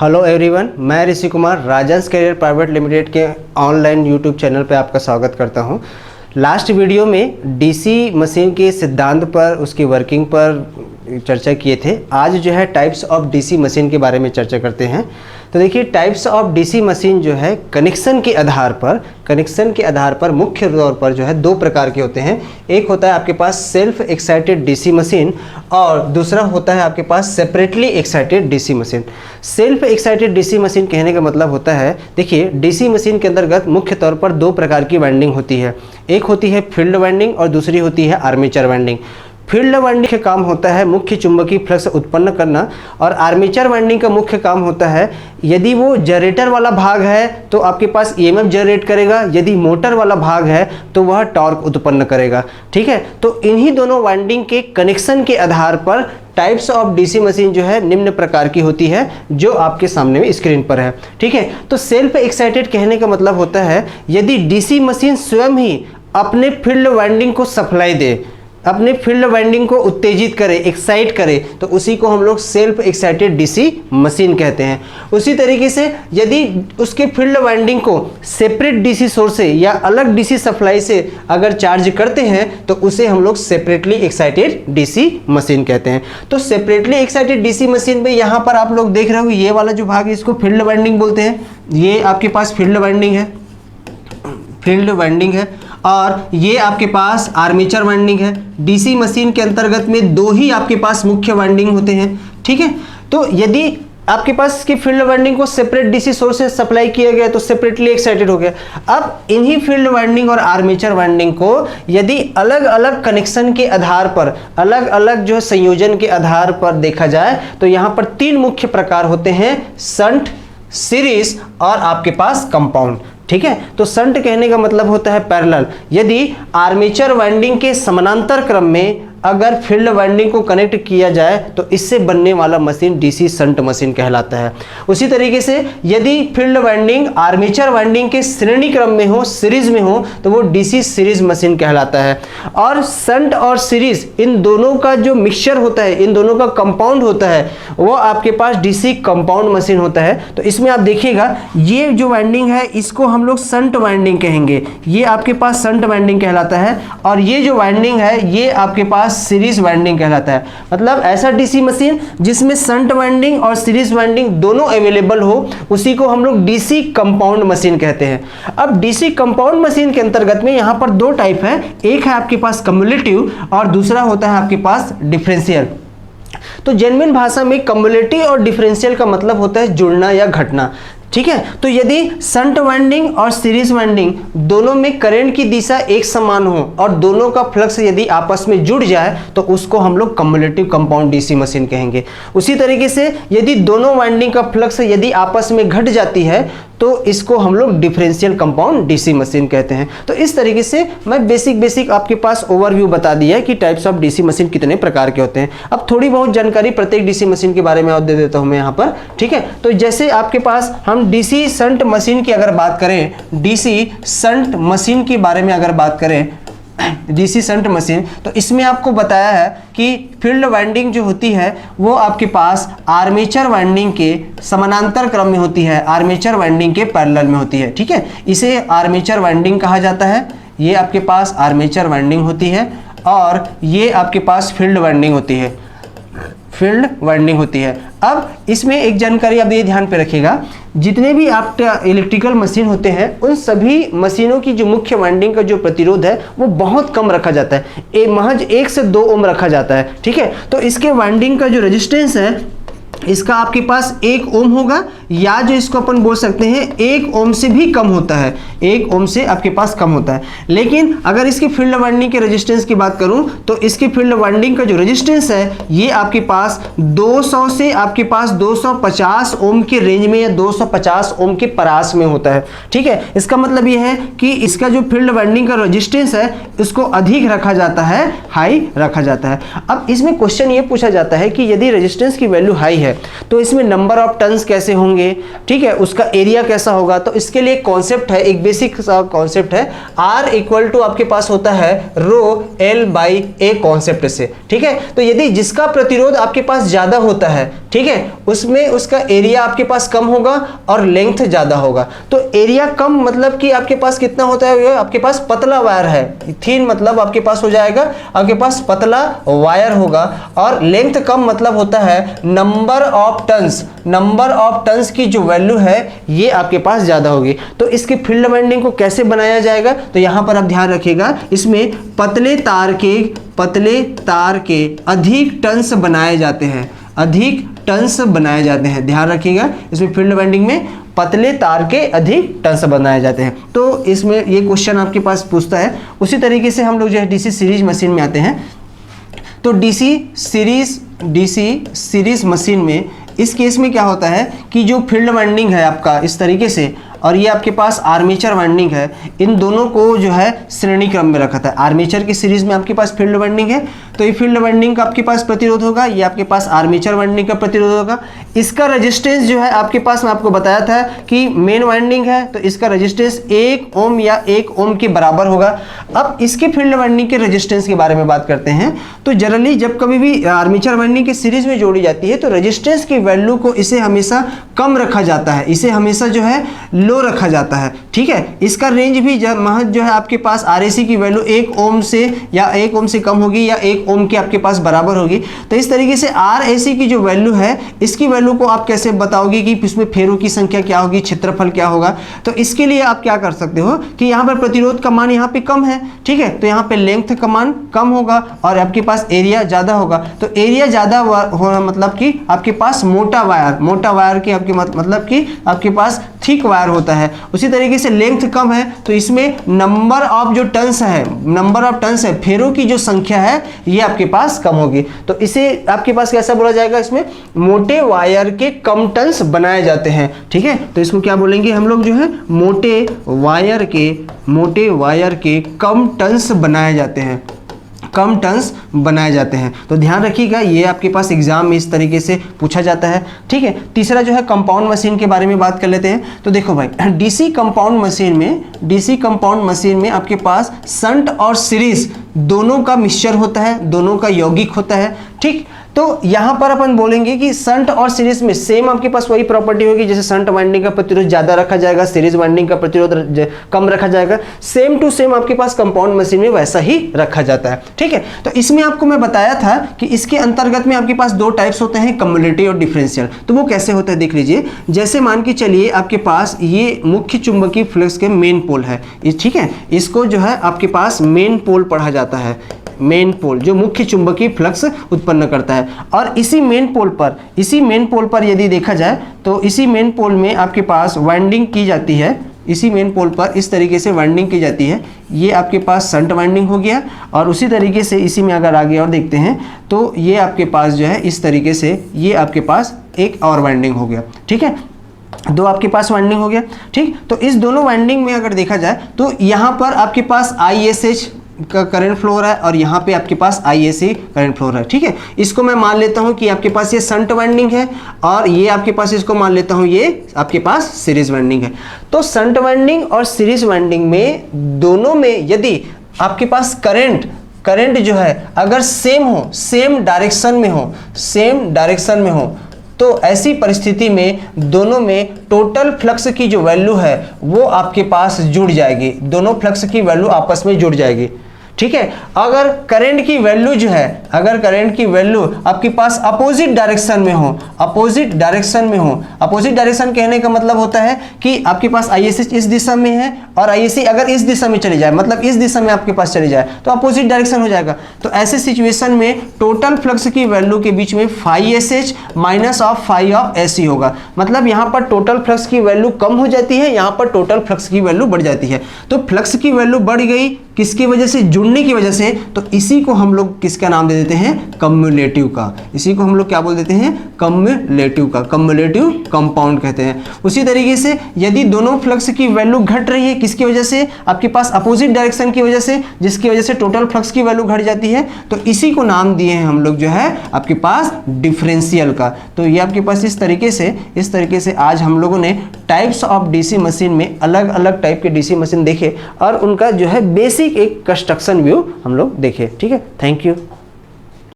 Hello everyone, मैं Rishi Kumar Rajans career private limited के online YouTube channel पर आपका स्वागत करता हूं। लास्ट वीडियो में डीसी मशीन के सिद्धांत पर, उसकी वर्किंग पर चर्चा किए थे। आज जो है टाइप्स ऑफ डीसी मशीन के बारे में चर्चा करते हैं। तो देखिए, टाइप्स ऑफ डीसी मशीन जो है कनेक्शन के आधार पर मुख्य तौर पर जो है दो प्रकार के होते हैं। एक होता है आपके पास सेल्फ एक्साइटेड डीसी मशीन और दूसरा होता है आपके पास separately excited DC machine. Self excited DC machine कहने का मतलब होता है, देखिए डीसी मशीन के अंतर्गत मुख्य तौर पर दो प्रकार की वाइंडिंग होती है। एक होती है फील्ड वाइंडिंग और दूसरी होती है आर्मेचर वाइंडिंग। फील्ड वाइंडिंग का काम होता है मुख्य चुंबकीय फ्लक्स उत्पन्न करना और आर्मेचर वाइंडिंग का मुख्य काम होता है, यदि वो जनरेटर वाला भाग है तो आपके पास ईएमएफ जनरेट करेगा, यदि मोटर वाला भाग है तो वह टॉर्क उत्पन्न करेगा। ठीक है, तो इन्हीं दोनों वाइंडिंग के कनेक्शन के आधार पर टाइप्स ऑफ डीसी मशीन जो है निम्न प्रकार की होती है, जो आपके सामने में स्क्रीन पर है। ठीक है, तो सेल्फ एक्साइटेड कहने का मतलब होता है यदि डीसी मशीन स्वयं ही अपने फील्ड वाइंडिंग को सप्लाई दे, अपने फील्ड वाइंडिंग को उत्तेजित करे, एक्साइट करे, तो उसी को हम लोग सेल्फ एक्साइटेड डीसी मशीन कहते हैं। उसी तरीके से यदि उसके फील्ड वाइंडिंग को सेपरेट डीसी सोर्स से या अलग डीसी सप्लाई से अगर चार्ज करते हैं तो उसे हम लोग सेपरेटली एक्साइटेड डीसी मशीन कहते हैं। तो सेपरेटली एक्साइटेड डीसी मशीन में यहाँ पर आप लोग देख रहे हो, ये वाला जो भाग है इसको फील्ड वाइंडिंग बोलते हैं। ये आपके पास फील्ड वाइंडिंग है और ये आपके पास आर्मेचर वाइंडिंग है। डीसी मशीन के अंतर्गत में दो ही आपके पास मुख्य वाइंडिंग होते हैं। ठीक है, तो यदि आपके पास इसकी फील्ड वाइंडिंग को सेपरेट डीसी सोर्स से सप्लाई किया गया तो सेपरेटली एक्साइटेड हो गया। अब इन्हीं फील्ड वाइंडिंग और आर्मेचर वाइंडिंग को यदि अलग अलग कनेक्शन के आधार पर, अलग अलग जो संयोजन के आधार पर देखा जाए तो यहाँ पर तीन मुख्य प्रकार होते हैं, शंट, सीरीज और आपके पास कंपाउंड। ठीक है, तो शंट कहने का मतलब होता है पैरेलल। यदि आर्मेचर वाइंडिंग के समानांतर क्रम में अगर फील्ड वाइंडिंग को कनेक्ट किया जाए तो इससे बनने वाला मशीन डीसी शंट मशीन कहलाता है। उसी तरीके से यदि फील्ड वाइंडिंग आर्मेचर वाइंडिंग के श्रेणी क्रम में हो, सीरीज में हो, तो वो डीसी सीरीज मशीन कहलाता है। और शंट और सीरीज इन दोनों का जो मिक्सचर होता है, इन दोनों का कंपाउंड होता है, वो आपके पास डीसी कंपाउंड मशीन होता है। तो इसमें आप देखिएगा, ये जो वाइंडिंग है इसको हम लोग शंट वाइंडिंग कहेंगे, ये आपके पास शंट वाइंडिंग कहलाता है। और ये जो वाइंडिंग है ये आपके पास सीरीज वाइंडिंग कहलाता है। मतलब ऐसा डीसी मशीन जिसमें शंट वाइंडिंग और सीरीज वाइंडिंग दोनों अवेलेबल हो, उसी को हम लोग डीसी कंपाउंड मशीन कहते हैं। अब डीसी कंपाउंड मशीन के अंतर्गत में यहां पर दो टाइप है, एक है आपके पास कम्युलेटिव और दूसरा होता है आपके पास डिफरेंशियल। तो जेन्युइन भाषा में कम्युलेटिव और डिफरेंशियल का मतलब होता है जुड़ना या घटना। ठीक है, तो यदि शंट वाइंडिंग और सीरीज वाइंडिंग दोनों में करंट की दिशा एक समान हो और दोनों का फ्लक्स यदि आपस में जुड़ जाए तो उसको हम लोग कम्युलेटिव कंपाउंड डीसी मशीन कहेंगे। उसी तरीके से यदि दोनों वाइंडिंग का फ्लक्स यदि आपस में घट जाती है तो इसको हम लोग डिफरेंशियल कंपाउंड डीसी मशीन कहते हैं। तो इस तरीके से मैं बेसिक आपके पास ओवरव्यू बता दिया है कि टाइप्स ऑफ डीसी मशीन कितने प्रकार के होते हैं। अब थोड़ी बहुत जानकारी प्रत्येक डीसी मशीन के बारे में और दे देता हूं मैं यहाँ पर। ठीक है, तो जैसे आपके पास हम डीसी शंट मशीन की अगर बात करें, डीसी शंट मशीन के बारे में अगर बात करें, डीसी शंट मशीन, तो इसमें आपको बताया है कि फील्ड वाइंडिंग जो होती है वो आपके पास आर्मेचर वाइंडिंग के समानांतर क्रम में होती है, आर्मेचर वाइंडिंग के पैरेलल में होती है। ठीक है, इसे आर्मेचर वाइंडिंग कहा जाता है। ये आपके पास आर्मेचर वाइंडिंग होती है और ये आपके पास फील्ड वाइंडिंग होती है, फील्ड वाइंडिंग होती है। अब इसमें एक जानकारी आप ये ध्यान पे रखिएगा, जितने भी आपके इलेक्ट्रिकल मशीन होते हैं उन सभी मशीनों की जो मुख्य वाइंडिंग का जो प्रतिरोध है वो बहुत कम रखा जाता है, महज 1 से 2 ओम रखा जाता है। ठीक है, तो इसके वाइंडिंग का जो रेजिस्टेंस है इसका आपके पास 1 ओम होगा, या जो इसको अपन बोल सकते हैं 1 ओम से भी कम होता है, 1 ओम से आपके पास कम होता है। लेकिन अगर इसकी फील्ड वाइंडिंग के रेजिस्टेंस की बात करूं तो इसकी फील्ड वाइंडिंग का जो रेजिस्टेंस है ये आपके पास 200 से आपके पास 250 ओम के रेंज में या 250 ओम के परास में होता है। ठीक है, इसका मतलब ये है कि इसका जो फील्ड वाइंडिंग का रेजिस्टेंस है इसको अधिक रखा जाता है, हाई रखा जाता है। अब इसमें क्वेश्चन ये पूछा जाता है कि यदि रेजिस्टेंस की वैल्यू हाई है है। तो इसमें नंबर ऑफ टन्स कैसे होंगे, ठीक है, उसका एरिया कैसा होगा, तो इसके लिए कॉन्सेप्ट है, एक बेसिक सा कॉन्सेप्ट है, R इक्वल टू आपके पास होता है रो L बाई ए कॉन्सेप्ट से, ठीक है। तो यदि जिसका प्रतिरोध आपके पास ज्यादा होता है, ठीक है, उसमें उसका एरिया आपके पास कम होगा और लेंथ ज्यादा होगा। तो एरिया कम मतलब कि आपके पास कितना होता है, आपके पास पतला वायर है, थीन मतलब आपके पास हो जाएगा, आपके पास पतला वायर होगा, और लेंथ कम मतलब होता है number of tons, number of tons की जो वैल्यू है ये आपके पास ज्यादा होगी। तो इसकी फील्ड वाइंडिंग को कैसे बनाया जाएगा, तो यहां पर आप ध्यान रखिएगा, इसमें पतले तार के अधिक टन्स बनाए जाते हैं, अधिक टन्स बनाए जाते हैं, ध्यान रखिएगा, इसमें फील्ड वाइंडिंग में पतले तार के अधिक टन्स बनाए जाते हैं। तो इसमें ये क्वेश्चन आपके पास पूछता है। उसी तरीके से हम लोग जो है डीसी सीरीज मशीन में आते हैं। तो डीसी सीरीज मशीन में इस केस में क्या होता है कि जो फील्ड वाइंडिंग है आपका इस तरीके से, और ये आपके पास आर्मेचर वाइंडिंग है, इन दोनों को जो है श्रेणी क्रम में रखा था। आर्मेचर की सीरीज में आपके पास फील्ड वाइंडिंग है, तो ये फील्ड वाइंडिंग का आपके पास प्रतिरोध होगा, ये आपके पास आर्मेचर वाइंडिंग का प्रतिरोध होगा। इसका रेजिस्टेंस जो है आपके पास, मैं आपको बताया था कि मेन वाइंडिंग है तो इसका रेजिस्टेंस 1 ओम या 1 ओम के बराबर होगा। अब इसके फील्ड वाइंडिंग के रेजिस्टेंस के बारे में बात करते हैं। तो जनरली जब कभी भी आर्मेचर वाइंडिंग की सीरीज में जोड़ी जाती है तो रेजिस्टेंस की वैल्यू को इसे हमेशा कम रखा जाता है, इसे हमेशा जो है लो रखा जाता है, ठीक है। इसका रेंज भी महज जो है आपके पास आरएसी की वैल्यू 1 ओम से या 1 ओम से कम होगी या 1 ओम के आपके पास बराबर होगी। तो इस तरीके से आरएसी की जो वैल्यू है, इसकी वैल्यू को आप कैसे बताओगे कि इसमें फेरों की संख्या क्या होगी, क्षेत्रफल क्या होगा। तो इसके लिए आप क्या कर सकते हो कि यहाँ पर प्रतिरोध का मान यहाँ पे कम है, ठीक है, तो यहाँ पे लेंथ का मान कम होगा और आपके पास एरिया ज्यादा होगा। तो एरिया ज्यादा होना मतलब कि आपके पास मोटा वायर के आपके मतलब कि आपके पास थिक वायर होता है। उसी तरीके से लेंथ कम है तो इसमें नंबर ऑफ जो टन्स है, फेरों की जो संख्या है ये आपके पास कम होगी। तो इसे आपके पास कैसा बोला जाएगा, इसमें मोटे वायर के कम टन्स बनाए जाते हैं, ठीक है। तो इसको क्या बोलेंगे हम लोग, जो है मोटे वायर के कम टन्स बनाए जाते हैं, कम टन्स बनाए जाते हैं। तो ध्यान रखिएगा, ये आपके पास एग्जाम में इस तरीके से पूछा जाता है, ठीक है। तीसरा जो है कंपाउंड मशीन के बारे में बात कर लेते हैं। तो देखो भाई, डीसी कंपाउंड मशीन में आपके पास शंट और सीरीज दोनों का मिक्सचर होता है, दोनों का यौगिक होता है, ठीक। तो यहां पर अपन बोलेंगे कि शंट और सीरीज में सेम आपके पास वही प्रॉपर्टी होगी, जैसे शंट वाइंडिंग का प्रतिरोध ज्यादा रखा जाएगा, सीरीज वाइंडिंग का प्रतिरोध कम रखा जाएगा, सेम टू सेम आपके पास कंपाउंड मशीन में वैसा ही रखा जाता है, ठीक है। तो इसमें आपको मैं बताया था कि इसके अंतर्गत में आपके पास 2 टाइप्स होते हैं, कम्युलेटिव और डिफरेंशियल। तो वो कैसे होता है देख लीजिए। जैसे मान के चलिए आपके पास ये मुख्य चुंबकीय फ्लक्स के मेन पोल है, ठीक है, इसको जो है आपके पास मेन पोल पढ़ा जाता है, मेन पोल जो मुख्य चुंबकीय फ्लक्स उत्पन्न करता है। और इसी मेन पोल पर यदि देखा जाए तो इसी मेन पोल में आपके पास वाइंडिंग की जाती है, इसी मेन पोल पर इस तरीके से वाइंडिंग की जाती है। ये आपके पास शंट वाइंडिंग हो गया, और उसी तरीके से इसी में अगर आगे और देखते हैं तो ये आपके पास जो है इस तरीके से ये आपके पास एक और वाइंडिंग हो गया, ठीक है, 2 आपके पास वाइंडिंग हो गया, ठीक। तो इस दोनों वाइंडिंग में अगर देखा जाए तो यहाँ पर आपके पास ISH का करंट फ्लो हो रहा है और यहाँ पे आपके पास ISC करंट फ्लो हो रहा है, ठीक है। इसको मैं मान लेता हूँ कि आपके पास ये शंट वाइंडिंग है, और ये आपके पास, इसको मान लेता हूँ ये आपके पास सीरीज वाइंडिंग है। तो शंट वाइंडिंग और सीरीज वाइंडिंग में दोनों में यदि आपके पास करंट जो है अगर सेम डायरेक्शन में हो, तो ऐसी परिस्थिति में दोनों में टोटल फ्लक्स की जो वैल्यू है वो आपके पास जुड़ जाएगी, दोनों फ्लक्स की वैल्यू आपस में जुड़ जाएगी, ठीक है। अगर करंट की वैल्यू जो है, अगर करंट की वैल्यू आपके पास अपोजिट डायरेक्शन में हो, अपोजिट डायरेक्शन कहने का मतलब होता है कि आपके पास ISH इस दिशा में है और ISC अगर इस दिशा में चली जाए, मतलब इस दिशा में आपके पास चली जाए तो अपोजिट डायरेक्शन हो जाएगा। तो ऐसे सिचुएशन में टोटल फ्लक्स की वैल्यू के बीच में φSH माइनस ऑफ φ होगा, मतलब यहाँ पर टोटल फ्लक्स की वैल्यू कम हो जाती है, यहाँ पर टोटल फ्लक्स की वैल्यू बढ़ जाती है। तो फ्लक्स की वैल्यू बढ़ गई किसकी वजह से, जुड़ने की वजह से, तो इसी को हम लोग किसका नाम दे देते हैं, कम्युलेटिव का। इसी को हम लोग क्या बोल देते हैं, कम्युलेटिव का, कम्युलेटिव कंपाउंड कहते हैं। उसी तरीके से यदि दोनों फ्लक्स की वैल्यू घट रही है, किसकी वजह से, आपके पास अपोजिट डायरेक्शन की वजह से, जिसकी वजह से टोटल फ्लक्स की वैल्यू घट जाती है, तो इसी को नाम दिए हैं हम लोग जो है आपके पास डिफरेंशियल का। तो ये आपके पास इस तरीके से आज हम लोगों ने टाइप्स ऑफ डीसी मशीन में अलग अलग टाइप के डीसी मशीन देखे और उनका जो है बेसिक एक कंस्ट्रक्शन व्यू हम लोग देखे। ठीक है, थैंक यू।